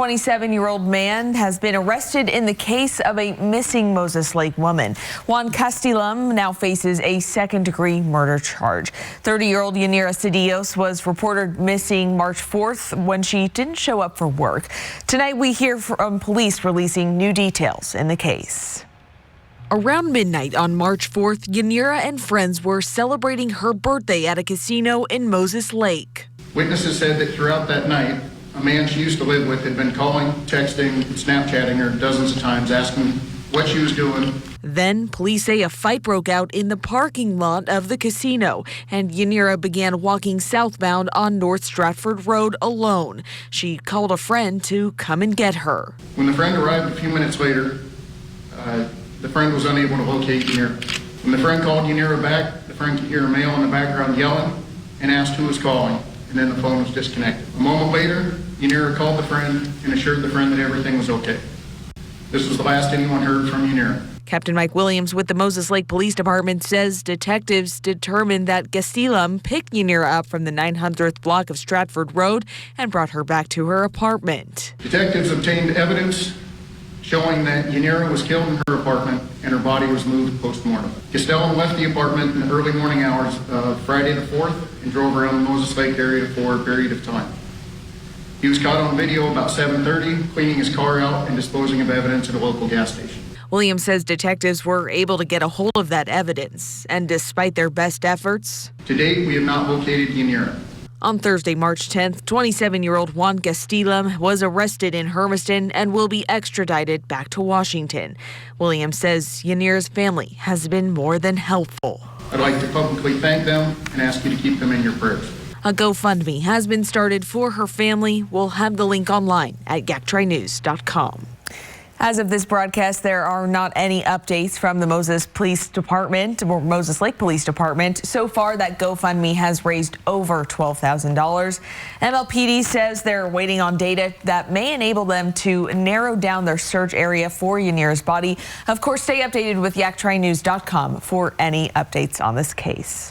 27-year-old man has been arrested in the case of a missing Moses Lake woman. Juan Castilum now faces a second-degree murder charge. 30-year-old Yanira Cedillos was reported missing March 4th when she didn't show up for work. Tonight we hear from police releasing new details in the case. Around midnight on March 4th, Yanira and friends were celebrating her birthday at a casino in Moses Lake. Witnesses said that throughout that night, a man she used to live with had been calling, texting, Snapchatting her dozens of times, asking what she was doing. Then police say a fight broke out in the parking lot of the casino, and Yanira began walking southbound on North Stratford Road alone. She called a friend to come and get her. When the friend arrived a few minutes later, the friend was unable to locate Yanira. When the friend called Yanira back, the friend could hear a male in the background yelling and asked who was calling, and then the phone was disconnected. A moment later, Yanira called the friend and assured the friend that everything was okay. This was the last anyone heard from Yanira. Captain Mike Williams with the Moses Lake Police Department says detectives determined that Castilum picked Yanira up from the 900th block of Stratford Road and brought her back to her apartment. Detectives obtained evidence showing that Yanira was killed in her apartment and her body was moved post-mortem. Castilum left the apartment in the early morning hours of Friday the 4th and drove around the Moses Lake area for a period of time. He was caught on video about 7:30, cleaning his car out and disposing of evidence at a local gas station. Williams says detectives were able to get a hold of that evidence, and despite their best efforts, to date, we have not located Yanira. On Thursday, March 10th, 27-year-old Juan Castilum was arrested in Hermiston and will be extradited back to Washington. Williams says Yanira's family has been more than helpful. I'd like to publicly thank them and ask you to keep them in your prayers. A GoFundMe has been started for her family. We'll have the link online at yaktrinews.com. As of this broadcast, there are not any updates from the Moses Police Department or Moses Lake Police Department. So far, that GoFundMe has raised over $12,000. MLPD says they're waiting on data that may enable them to narrow down their search area for Yanira's body. Of course, stay updated with yaktrinews.com for any updates on this case.